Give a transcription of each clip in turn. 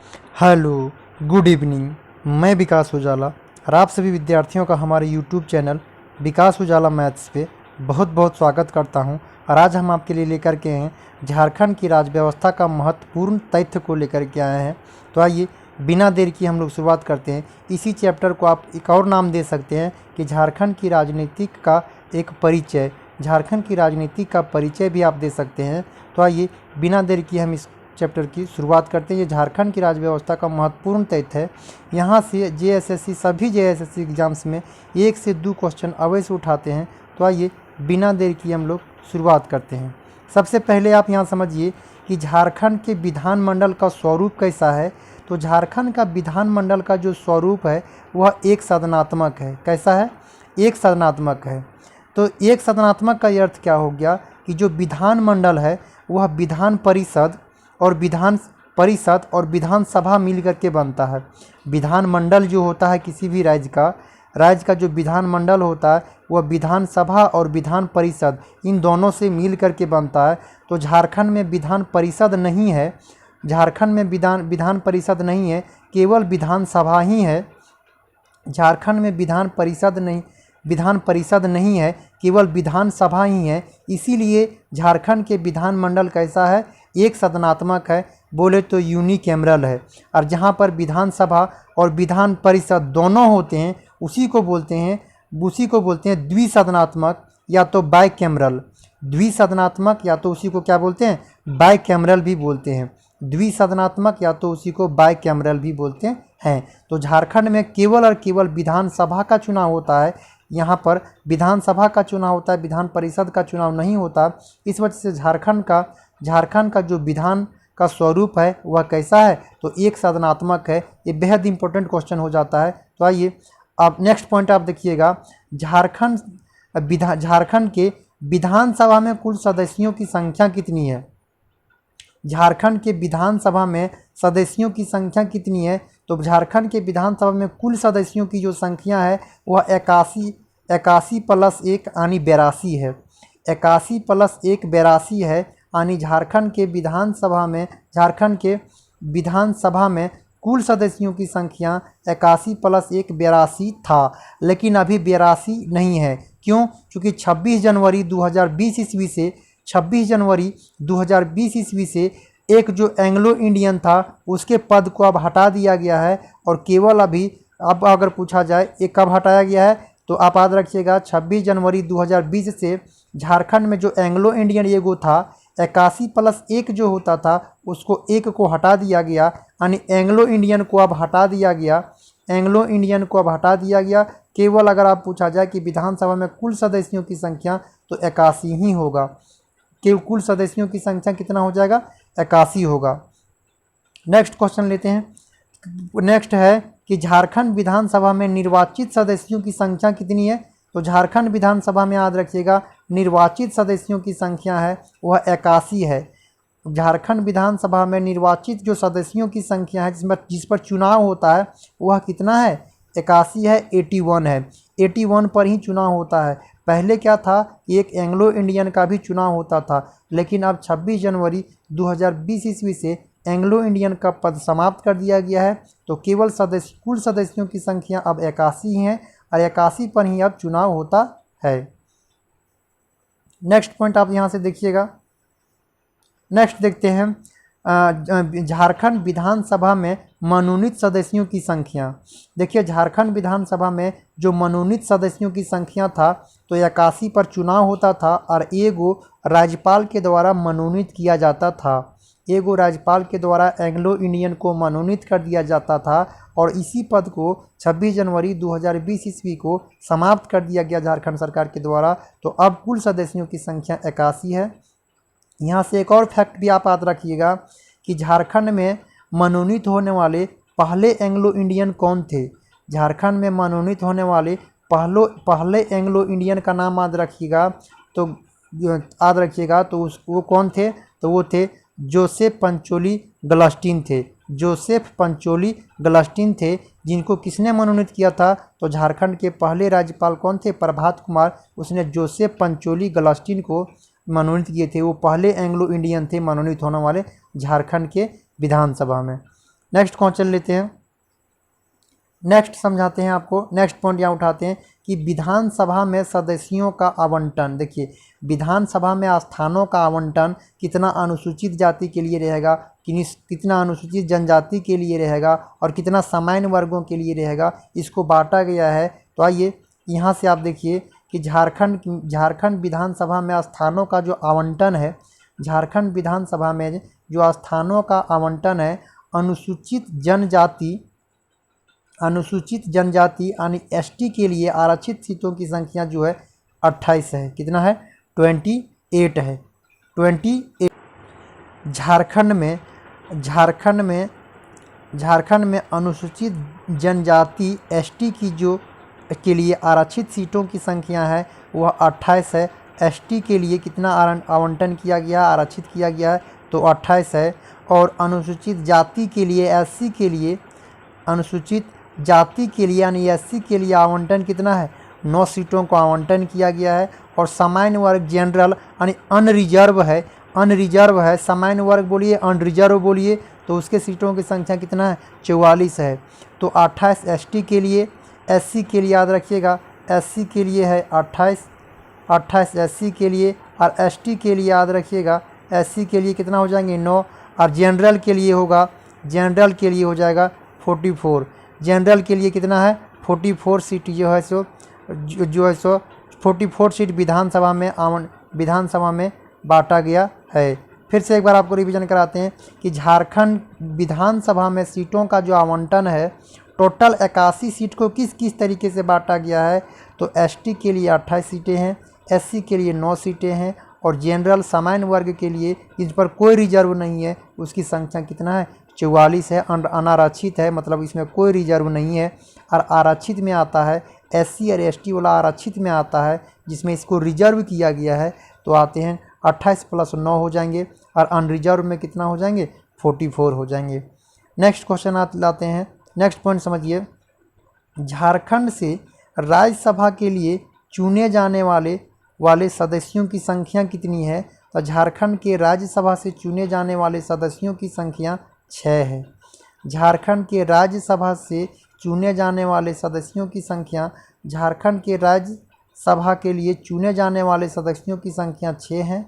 Hello, good evening. मैं विकास उजाला और आप सभी विद्यार्थियों का हमारे यूट्यूब चैनल विकास उजाला मैथ्स पे बहुत बहुत स्वागत करता हूं। और आज हम आपके लिए लेकर के हैं झारखंड की राज्य व्यवस्था का महत्वपूर्ण तथ्य को लेकर के आए हैं। तो आइए बिना देर की हम लोग शुरुआत करते हैं। इसी चैप्टर को आप एक और नाम दे सकते हैं कि झारखंड की राजनीतिक का एक परिचय। झारखंड की राजनीति का परिचय भी आप दे सकते हैं। तो आइए बिना देर की हम इस चैप्टर की शुरुआत करते हैं। ये झारखंड की राज्य व्यवस्था का महत्वपूर्ण तथ्य है। यहाँ से जेएसएससी सभी जेएसएससी एग्जाम्स में 1 से 2 क्वेश्चन अवश्य उठाते हैं। तो आइए बिना देर की हम लोग शुरुआत करते हैं। सबसे पहले आप यहाँ समझिए कि झारखंड के विधानमंडल का स्वरूप कैसा है। तो झारखंड का विधानमंडल का जो स्वरूप है वह एक सदनात्मक है। कैसा है? एक सदनात्मक है। तो एक सदनात्मक का अर्थ क्या हो गया कि जो विधानमंडल है वह विधान परिषद और विधानसभा मिल करके बनता है। विधानमंडल जो होता है किसी भी राज्य का जो विधानमंडल होता है वह विधानसभा और विधान परिषद इन दोनों से मिल करके बनता है। तो झारखंड में विधान परिषद नहीं है। झारखंड में विधान परिषद नहीं है, केवल विधानसभा ही है। झारखंड में विधान परिषद नहीं है, केवल विधानसभा ही है। इसीलिए झारखंड के विधानमंडल कैसा है? एक सदनात्मक है। बोले तो यूनिकैमरल है। और जहाँ पर विधानसभा और विधान परिषद दोनों होते हैं उसी को बोलते हैं द्विसदनात्मक या तो बाइकैमरल। द्विसदनात्मक या तो उसी को क्या बोलते हैं? बाइकैमरल भी बोलते हैं। द्विसदनात्मक या तो उसी को बाइकैमरल भी बोलते हैं। तो झारखंड में केवल और केवल विधानसभा का चुनाव होता है। यहाँ पर विधानसभा का चुनाव होता है, विधान परिषद का चुनाव नहीं होता। इस वजह से झारखंड का जो विधान का स्वरूप है वह कैसा है? तो एक सदनात्मक है। ये बेहद इंपॉर्टेंट क्वेश्चन हो जाता है। तो आइए अब नेक्स्ट पॉइंट आप देखिएगा। झारखंड के विधानसभा में कुल सदस्यों की संख्या कितनी है? झारखंड के विधानसभा में सदस्यों की संख्या कितनी है? तो झारखंड के विधानसभा में कुल सदस्यों की जो संख्या है वह 81 प्लस 1 यानी 82 है। 81 प्लस 1 82 है। यानी झारखंड के विधानसभा में कुल सदस्यों की संख्या 81 प्लस 1 82 था। लेकिन अभी 82 नहीं है। क्यों? क्योंकि 26 जनवरी 2020 ईस्वी से एक जो एंग्लो इंडियन था उसके पद को अब हटा दिया गया है। और केवल अब अगर पूछा जाए ये कब हटाया गया है तो आप याद रखिएगा 26 जनवरी 2020 से झारखंड में जो एंग्लो इंडियन एगो था 81 प्लस 1 जो होता था उसको 1 को हटा दिया गया। यानी एंग्लो इंडियन को अब हटा दिया गया। केवल अगर आप पूछा जाए कि विधानसभा में कुल सदस्यों की संख्या तो 81 ही होगा। केवल कुल सदस्यों की संख्या कितना हो जाएगा? 81 होगा। नेक्स्ट क्वेश्चन लेते हैं। नेक्स्ट है कि झारखंड विधानसभा में निर्वाचित सदस्यों की संख्या कितनी है? तो झारखंड विधानसभा में याद रखिएगा निर्वाचित सदस्यों की संख्या है वह 81 है। झारखंड विधानसभा में निर्वाचित जो सदस्यों की संख्या है जिस पर चुनाव होता है वह कितना है? 81 है, 81 है। 81 पर ही चुनाव होता है। पहले क्या था कि एक एंग्लो इंडियन का भी चुनाव होता था, लेकिन अब 26 जनवरी 2020 ईस्वी से एंग्लो इंडियन का पद समाप्त कर दिया गया है। तो केवल कुल सदस्यों की संख्या अब 81 है और 81 पर ही अब चुनाव होता है। नेक्स्ट पॉइंट आप यहाँ से देखिएगा। नेक्स्ट देखते हैं झारखंड विधानसभा में मनोनीत सदस्यों की संख्या। देखिए झारखंड विधानसभा में जो मनोनीत सदस्यों की संख्या था तो 81 पर चुनाव होता था और एगो राज्यपाल के द्वारा मनोनीत किया जाता था। एगो राज्यपाल के द्वारा एंग्लो इंडियन को मनोनीत कर दिया जाता था और इसी पद को 26 जनवरी 2020 ईस्वी को समाप्त कर दिया गया झारखंड सरकार के द्वारा। तो अब कुल सदस्यों की संख्या 81 है। यहाँ से एक और फैक्ट भी आप याद रखिएगा कि झारखंड में मनोनीत होने वाले पहले एंग्लो इंडियन कौन थे? झारखंड में मनोनीत होने वाले पहले एंग्लो इंडियन का नाम याद रखिएगा। तो वो कौन थे? तो वो थे जोसेफ पंचोली गलस्टीन थे। जिनको किसने मनोनीत किया था? तो झारखंड के पहले राज्यपाल कौन थे? प्रभात कुमार। उसने जोसेफ पंचोली गलस्टीन को मनोनीत किए थे। वो पहले एंग्लो इंडियन थे मनोनीत होने वाले झारखंड के विधानसभा में। नेक्स्ट क्वेश्चन लेते हैं। नेक्स्ट समझाते हैं आपको, नेक्स्ट पॉइंट यहाँ उठाते हैं कि विधानसभा में सदस्यों का आवंटन। देखिए, विधानसभा में स्थानों का आवंटन कितना अनुसूचित जाति के लिए रहेगा, कितना अनुसूचित जनजाति के लिए रहेगा और कितना सामान्य वर्गों के लिए रहेगा, इसको बांटा गया है। तो आइए यहाँ से आप देखिए कि झारखंड विधानसभा में स्थानों का जो आवंटन है, झारखंड विधानसभा में जो स्थानों का आवंटन है, अनुसूचित जनजाति यानी एसटी के लिए आरक्षित सीटों की संख्या जो है 28 है। कितना है? 28 है। 28। झारखंड में अनुसूचित जनजाति एसटी की जो के लिए आरक्षित सीटों की संख्या है वह 28 है। एसटी के लिए कितना आवंटन किया गया, आरक्षित किया गया है, तो 28 है। और अनुसूचित जाति के लिए, एससी के लिए, अनुसूचित जाति के लिए यानी एससी के लिए आवंटन कितना है? 9 सीटों को आवंटन किया गया है। और सामान्य वर्ग जनरल यानी अनरिजर्व है, सामान्य वर्ग बोलिए, अनरिजर्व बोलिए, तो उसके सीटों की संख्या कितना है? 44 है। तो 28 एसटी के लिए, एससी के लिए याद रखिएगा, एससी के लिए है 28 एससी के लिए, और एसटी के लिए याद रखिएगा, एससी के लिए कितना हो जाएंगे? 9। और जनरल के लिए होगा, जनरल के लिए हो जाएगा 44। जनरल के लिए कितना है? 44 सीट जो है सो 44 सीट विधानसभा में बांटा गया है। फिर से एक बार आपको रिवीजन कराते हैं कि झारखंड विधानसभा में सीटों का जो आवंटन है, टोटल 81 सीट को किस किस तरीके से बांटा गया है। तो एसटी के लिए 28 सीटें हैं, एससी के लिए 9 सीटें हैं, और जनरल सामान्य वर्ग के लिए, इस पर कोई रिजर्व नहीं है, उसकी संख्या कितना है? 44 है। अनारक्षित है, मतलब इसमें कोई रिजर्व नहीं है। और आरक्षित में आता है, एससी और एसटी वाला आरक्षित में आता है, जिसमें इसको रिजर्व किया गया है, तो आते हैं 28 + 9 हो जाएंगे, और अनरिजर्व में कितना हो जाएंगे? 44 हो जाएंगे। नेक्स्ट क्वेश्चन लाते हैं, नेक्स्ट पॉइंट समझिए। झारखंड से राज्यसभा के लिए चुने जाने वाले सदस्यों की संख्या कितनी है? तो झारखंड के राज्यसभा से चुने जाने वाले सदस्यों की संख्या 6 है। झारखंड के राज्यसभा से चुने जाने वाले सदस्यों की संख्या, झारखंड के राज्यसभा के लिए चुने जाने वाले सदस्यों की संख्या 6 है।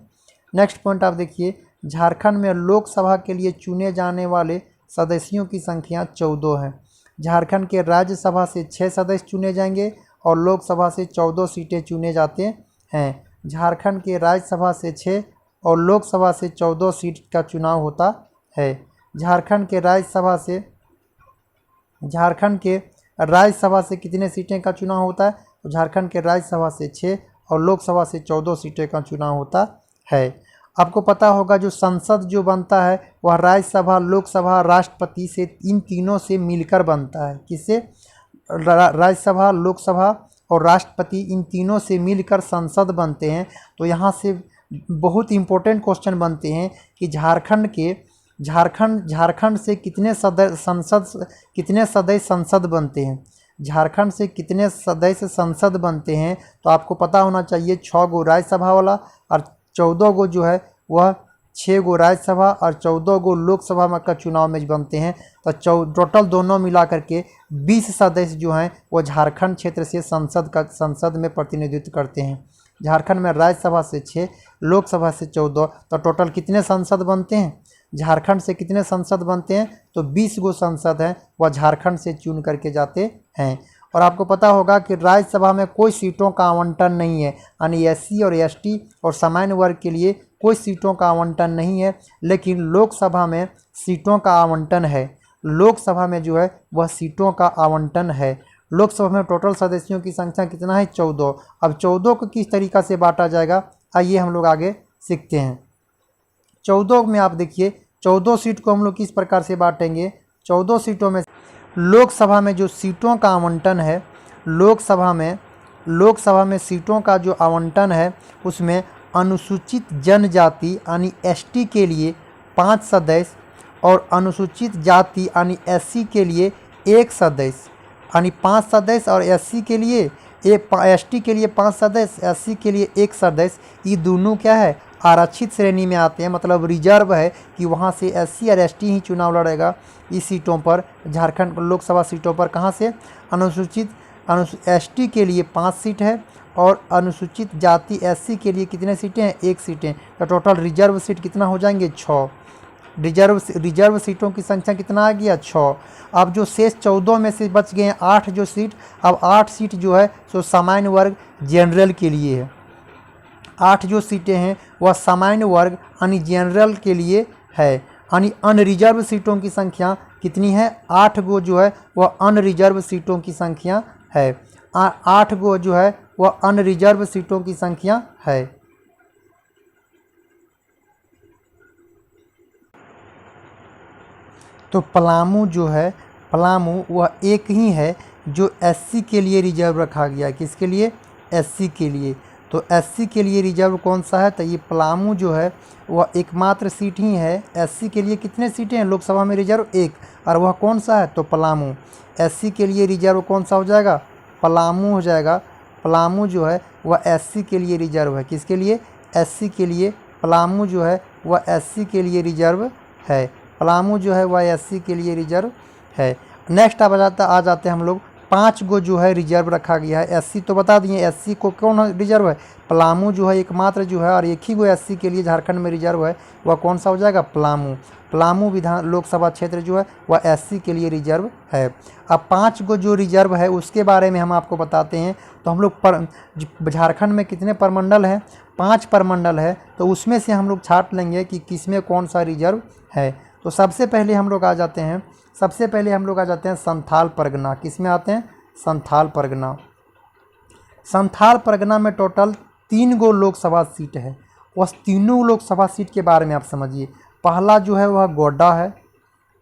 नेक्स्ट पॉइंट आप देखिए, झारखंड में लोकसभा के लिए चुने जाने वाले सदस्यों की संख्या 14 है। झारखंड के राज्यसभा से 6 सदस्य चुने जाएंगे और लोकसभा से 14 सीटें चुने जाते हैं। झारखंड के राज्यसभा से 6 और लोकसभा से 14 सीट का चुनाव होता है। झारखंड के राज्यसभा से कितने सीटें का चुनाव होता है? तो झारखंड के राज्यसभा से 6 और लोकसभा से 14 सीटें का चुनाव होता है। आपको पता होगा जो संसद जो बनता है वह राज्यसभा, लोकसभा, राष्ट्रपति से, इन तीनों से मिलकर बनता है। किससे? राज्यसभा, लोकसभा और राष्ट्रपति, इन तीनों से मिलकर संसद बनते हैं। तो यहाँ से बहुत इम्पोर्टेंट क्वेश्चन बनते हैं कि झारखंड से कितने सदस्य संसद बनते हैं। झारखंड से कितने सदस्य संसद बनते हैं? तो आपको पता होना चाहिए 6 गो राज्यसभा वाला और 14 गो जो है वह 6 गो राज्यसभा और 14 गो लोकसभा में का चुनाव में बनते हैं। तो टोटल दोनों मिला करके 20 सदस्य जो हैं वो झारखंड क्षेत्र से संसद में प्रतिनिधित्व करते हैं। झारखंड में राज्यसभा से 6, लोकसभा से 14, तो टोटल कितने संसद बनते हैं? झारखंड से कितने संसद बनते हैं? तो 20 गो संसद हैं, वह झारखंड से चुन करके जाते हैं। और आपको पता होगा कि राज्यसभा में कोई सीटों का आवंटन नहीं है, यानी एससी और एसटी और सामान्य वर्ग के लिए कोई सीटों का आवंटन नहीं है। लेकिन लोकसभा में सीटों का आवंटन है। लोकसभा में जो है वह सीटों का आवंटन है। लोकसभा में टोटल सदस्यों की संख्या कितना है? 14। अब 14 को किस तरीक़ा से बांटा जाएगा, आइए हम लोग आगे सीखते हैं। 14 में आप देखिए 14 सीट को हम लोग किस प्रकार से बांटेंगे। 14 सीटों में लोकसभा में जो सीटों का आवंटन है, लोकसभा में सीटों का जो आवंटन है उसमें अनुसूचित जनजाति यानी एसटी के लिए 5 सदस्य और अनुसूचित जाति यानी एससी के लिए 1 सदस्य, यानी 5 सदस्य, और एससी के लिए एसटी के लिए 5 सदस्य, एससी के लिए 1 सदस्य। ये दोनों क्या है? आरक्षित श्रेणी में आते हैं, मतलब रिजर्व है कि वहाँ से SC और ST ही चुनाव लड़ेगा इस सीटों पर, झारखंड लोकसभा सीटों पर। कहाँ से? ST के लिए 5 सीट है और अनुसूचित जाति SC के लिए कितने सीटें हैं? 1 सीटें। तो टोटल रिजर्व सीट कितना हो जाएंगे? 6। रिजर्व सीटों की संख्या कितना आ गया? 6। अब जो शेष 14 में से बच गए हैं 8 जो सीट, अब 8 सीट जो है सो सामान्य वर्ग जनरल के लिए है। 8 जो सीटें हैं वह सामान्य वर्ग यानी जनरल के लिए है। यानी अनरिजर्व सीटों की संख्या कितनी है? 8 गो जो है वह अनरिजर्व सीटों की संख्या है। 8 गो जो है वह अनरिजर्व सीटों की संख्या है। तो पलामू जो है, पलामू वह एक ही है जो SC के लिए रिजर्व रखा गया। किसके लिए? SC के लिए। तो SC के लिए रिजर्व कौन सा है? तो ये पलामू जो है वह एकमात्र सीट ही है। SC के लिए कितने सीटें हैं लोकसभा में रिजर्व? 1। और वह कौन सा है? तो पलामू। SC के लिए रिजर्व कौन सा हो जाएगा? पलामू हो जाएगा। पलामू जो है वह SC के लिए रिजर्व है। किसके लिए? SC के लिए। पलामू जो है वह SC के लिए रिजर्व है। पलामू जो है वह SC के लिए रिजर्व है। नेक्स्ट आ जाते हैं हम लोग 5 गो जो है रिजर्व रखा गया है। SC तो बता दिए, SC को कौन रिजर्व है? पलामू जो है एकमात्र जो है, और एक ही गो SC के लिए झारखंड में रिजर्व है। वह कौन सा हो जाएगा? पलामू। पलामू विधान लोकसभा क्षेत्र जो है वह SC के लिए रिजर्व है। अब 5 गो जो रिजर्व है उसके बारे में हम आपको बताते हैं। तो हम लोग झारखंड में कितने प्रमंडल हैं? 5 प्रमंडल है। तो उसमें से हम लोग छांट लेंगे कि किसमें कौन सा रिजर्व है। तो सबसे पहले हम लोग आ जाते हैं संथाल परगना। किस में आते हैं? संथाल परगना। संथाल परगना में टोटल 3 गो लोकसभा सीट है। उस तीनों लोकसभा सीट के बारे में आप समझिए। पहला जो है वह गोड्डा है,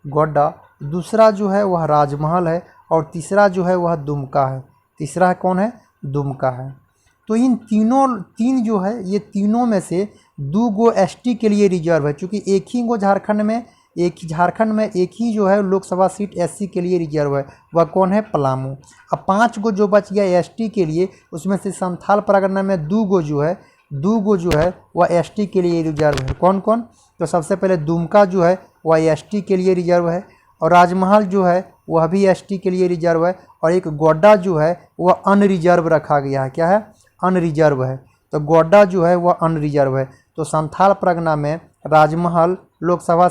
गोड्डा। दूसरा जो है वह राजमहल है और तीसरा जो है वह दुमका है। तीसरा कौन है? दुमका है। तो इन तीन जो है ये तीनों में से 2 गो ST के लिए रिजर्व है, क्योंकि एक ही झारखंड में एक ही जो है लोकसभा सीट SC के लिए रिजर्व है। वह कौन है? पलामू। अब 5 गो जो बच गया ST के लिए, उसमें से संथाल परगना में 2 गो जो है वह ST के लिए रिजर्व है। कौन कौन? तो सबसे पहले दुमका जो है वह ST के लिए रिजर्व है, और राजमहल जो है वह भी ST के लिए रिजर्व है, और एक गोड्डा जो है वह अनरिजर्व रखा गया है। क्या है? अनरिजर्व है। तो गोड्डा जो है वह अनरिजर्व है। तो संथाल परगना में राजमहल लोकसभा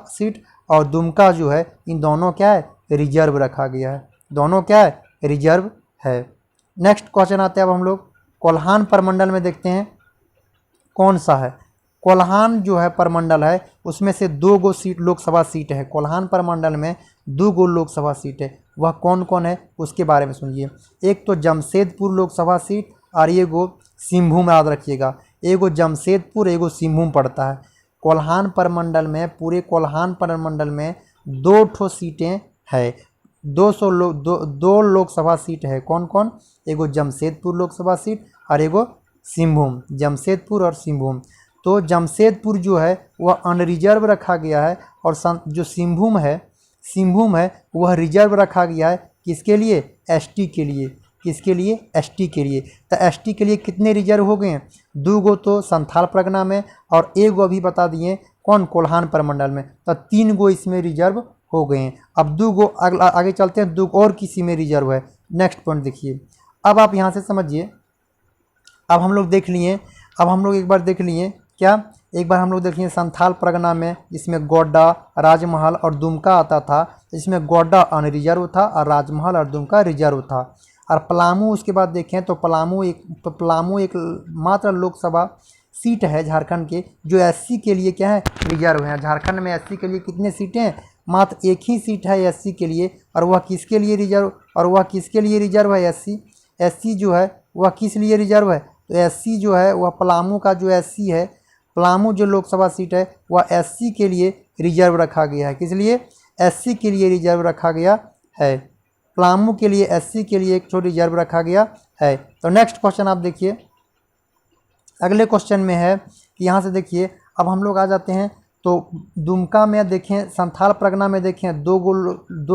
सीट और दुमका जो है, इन दोनों क्या है? रिजर्व रखा गया है। दोनों क्या है? रिजर्व है। नेक्स्ट क्वेश्चन आते हैं अब हम लोग कोल्हान प्रमंडल में देखते हैं कौन सा है। कोल्हान जो है प्रमंडल है उसमें से 2 गो सीट लोकसभा सीट है। कोल्हान प्रमंडल में 2 गो लोकसभा सीट है। वह कौन कौन है उसके बारे में सुनिए। एक तो जमशेदपुर लोकसभा सीट और ये गो सिंहभूम, याद रखिएगा। एगो जमशेदपुर एगो सिंहभूम पड़ता है। कोल्हान प्रमंडल में, पूरे कोल्हान प्रमंडल में 2 ठो सीटें है। 2 लोकसभा सीट है। कौन कौन? एगो जमशेदपुर लोकसभा सीट और एगो सिंहभूम। जमशेदपुर और सिंहभूम। तो जमशेदपुर जो है वह अनरिजर्व रखा गया है, और जो सिंहभूम है वह रिजर्व रखा गया है। किसके लिए? ST के लिए। किसके लिए? ST के लिए। तो ST के लिए कितने रिजर्व हो गए हैं? 2 गो तो संथाल परगना में, और 1 गो अभी बता दिए कौन? कोल्हान प्रमंडल में। तो 3 गो इसमें रिजर्व हो गए हैं। अब 2 गो आगे चलते हैं, 2 और किसी में रिजर्व है। नेक्स्ट पॉइंट देखिए। अब आप यहाँ से समझिए। अब हम लोग एक बार देख लिए क्या? एक बार हम लोग देख लिए संथाल परगना में, इसमें गोड्डा, राजमहल और दुमका आता था। इसमें गोड्डा अनरिजर्व था और राजमहल और दुमका रिजर्व था। और पलामू उसके बाद देखें तो पलामू एक मात्र लोकसभा सीट है झारखंड के, जो SC के लिए क्या है? रिजर्व है। झारखंड में SC के लिए कितने सीटें हैं? मात्र एक ही सीट है SC के लिए, और वह किसके लिए रिजर्व है? SC जो है वह किस लिए रिजर्व है? तो SC जो है वह पलामू का जो SC है, पलामू जो लोकसभा सीट है वह SC के लिए रिजर्व रखा गया है। किस लिए? SC के लिए रिजर्व रखा गया है। पलामू के लिए SC के लिए एक छोटी रिजर्व रखा गया है। तो नेक्स्ट क्वेश्चन आप देखिए। अगले क्वेश्चन में है कि यहाँ से देखिए, अब हम लोग आ जाते हैं तो दुमका में देखें, संथाल परगना में देखें 2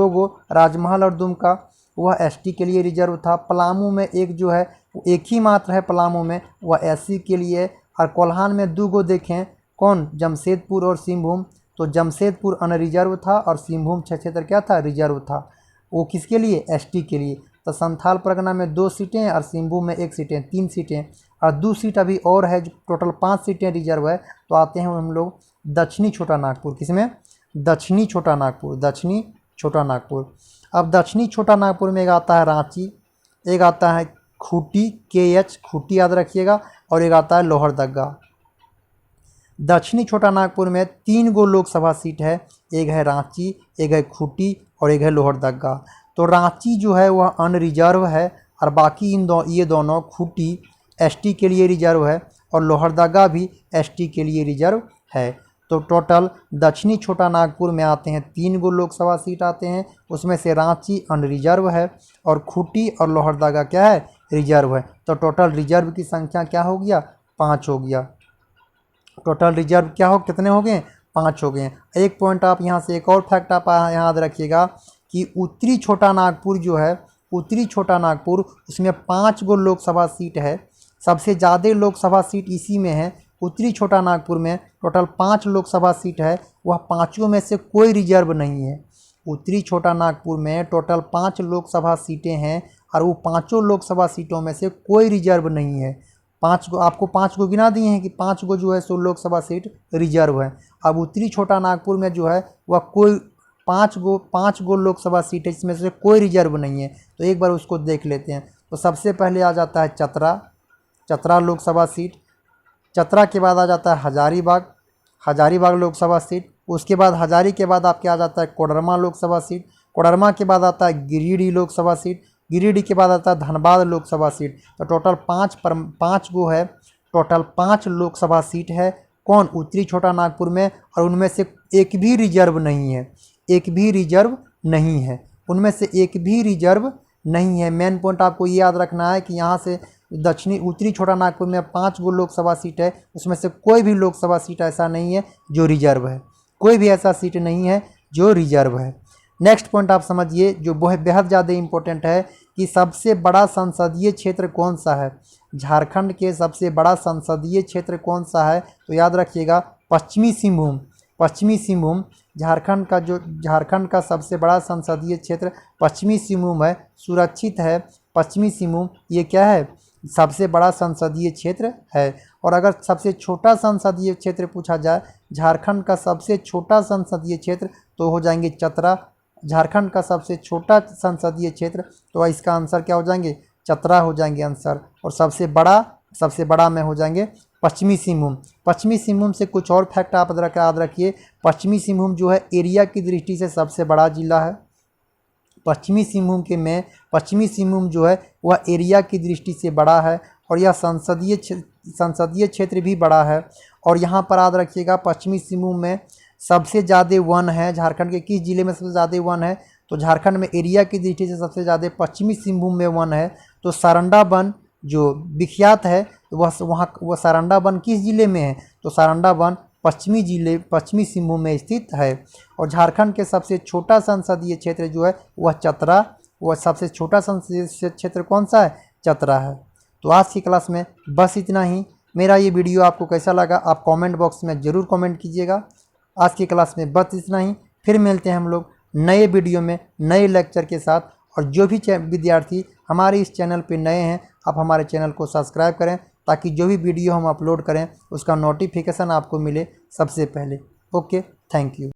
गो राजमहल और दुमका वह ST के लिए रिजर्व था। पलामू में एक जो है एक ही मात्र है पलामू में, वह SC के लिए। और कोल्हान में 2 गो देखें, कौन, जमशेदपुर और सिंहभूम। तो जमशेदपुर अनरिजर्व था और सिंहभूम क्षेत्र क्या था, रिजर्व था। वो किसके लिए, ST के लिए। तो संथाल परगना में 2 सीटें और सिंहभूम में 1 सीटें, 3 सीटें। और 2 सीट अभी और है, जो टोटल 5 सीटें रिजर्व है। तो आते हैं हम लोग दक्षिणी छोटा नागपुर, किसमें, दक्षिणी छोटा नागपुर, दक्षिणी छोटा नागपुर। अब दक्षिणी छोटा नागपुर में एक आता है रांची, एक आता है खूंटी, KH खूंटी याद रखिएगा, और एक आता है लोहरदगा। दक्षिणी छोटा नागपुर में 3 गो लोकसभा सीट है, एक है रांची, एक है खूंटी और एक है लोहरदगा। तो रांची जो है वह अनरिजर्व है, और बाकी ये दोनों खूंटी ST के लिए रिजर्व है और लोहरदगा भी ST के लिए रिजर्व है। तो टोटल दक्षिणी छोटा नागपुर में आते हैं 3 गो लोकसभा सीट आते हैं, उसमें से रांची अनरिजर्व है और खूंटी और लोहरदगा क्या है, रिजर्व है। तो टोटल रिजर्व की संख्या क्या हो गया, 5 हो गया। टोटल रिजर्व क्या हो, कितने हो गए, 5 हो गए। एक पॉइंट आप यहाँ से एक और फैक्ट आप याद रखिएगा कि उत्तरी छोटा नागपुर जो है, उत्तरी छोटा नागपुर, उसमें 5 गो लोकसभा सीट है। सबसे ज़्यादा लोकसभा सीट इसी में है, उत्तरी छोटा नागपुर में टोटल 5 लोकसभा सीट है, वह पाँचों में से कोई रिजर्व नहीं है। उत्तरी छोटा नागपुर में टोटल 5 लोकसभा सीटें हैं और वो पाँचों लोकसभा सीटों में से कोई रिजर्व नहीं है। 5 गो, आपको 5 गो गिना दिए हैं कि 5 गो जो है सो लोकसभा सीट रिजर्व है। अब उत्तरी छोटा नागपुर में जो है वह कोई 5 गो लोकसभा सीट है, इसमें से कोई रिजर्व नहीं है। तो एक बार उसको देख लेते हैं। तो सबसे पहले आ जाता है चतरा लोकसभा सीट, चतरा के बाद आ जाता है हजारीबाग लोकसभा सीट। उसके बाद हजारी के बाद आपके आ जाता है कोडरमा लोकसभा सीट, कोडरमा के बाद आता है गिरिडीह लोकसभा सीट, गिरिडीह के बाद आता है धनबाद लोकसभा सीट। तो टोटल 5 गो है, टोटल 5 लोकसभा सीट है कौन, उत्तरी छोटा नागपुर में। और उनमें से एक भी रिजर्व नहीं है, एक भी रिजर्व नहीं है, उनमें से एक भी रिजर्व नहीं है। मेन पॉइंट आपको ये याद रखना है कि यहाँ से उत्तरी छोटा नागपुर में 5 गो लोकसभा सीट है, उसमें से कोई भी लोकसभा सीट ऐसा नहीं है जो रिजर्व है, कोई भी ऐसा सीट नहीं है जो रिजर्व है। नेक्स्ट पॉइंट आप समझिए जो बेहद ज़्यादा इम्पोर्टेंट है कि सबसे बड़ा संसदीय क्षेत्र कौन सा है, झारखंड के सबसे बड़ा संसदीय क्षेत्र कौन सा है। तो याद रखिएगा पश्चिमी सिंहभूम, झारखंड का सबसे बड़ा संसदीय क्षेत्र पश्चिमी सिंहभूम है, सुरक्षित है पश्चिमी सिंहभूम। ये क्या है, सबसे बड़ा संसदीय क्षेत्र है। और अगर सबसे छोटा संसदीय क्षेत्र पूछा जाए, झारखंड का सबसे छोटा संसदीय क्षेत्र, तो हो जाएंगे चतरा। झारखंड का सबसे छोटा संसदीय क्षेत्र, तो इसका आंसर क्या हो जाएंगे, चतरा हो जाएंगे आंसर। और सबसे बड़ा में हो जाएंगे पश्चिमी सिंहभूम से कुछ और फैक्ट आप याद रखिए। पश्चिमी सिंहभूम जो है एरिया की दृष्टि से सबसे बड़ा जिला है। पश्चिमी सिंहभूम जो है वह एरिया की दृष्टि से बड़ा है और यह संसदीय क्षेत्र भी बड़ा है। और यहाँ पर याद रखिएगा पश्चिमी सिंहभूम में सबसे ज़्यादा वन है। झारखंड के किस जिले में सबसे ज़्यादा वन है, तो झारखंड में एरिया की दृष्टि से सबसे ज़्यादा पश्चिमी सिंहभूम में वन है। तो सारंडा वन जो विख्यात है वह सारंडा वन किस जिले में है, तो सारंडा वन पश्चिमी सिंहभूम में स्थित है। और झारखंड के सबसे छोटा संसदीय क्षेत्र जो है वह चतरा, वह सबसे छोटा संसदीय क्षेत्र कौन सा है, चतरा है। तो आज की क्लास में बस इतना ही। मेरा ये वीडियो आपको कैसा लगा आप कमेंट बॉक्स में ज़रूर कमेंट कीजिएगा। आज की क्लास में बस इतना ही, फिर मिलते हैं हम लोग नए वीडियो में नए लेक्चर के साथ। और जो भी विद्यार्थी हमारे इस चैनल पे नए हैं, आप हमारे चैनल को सब्सक्राइब करें ताकि जो भी वीडियो हम अपलोड करें उसका नोटिफिकेशन आपको मिले सबसे पहले। Okay, thank you.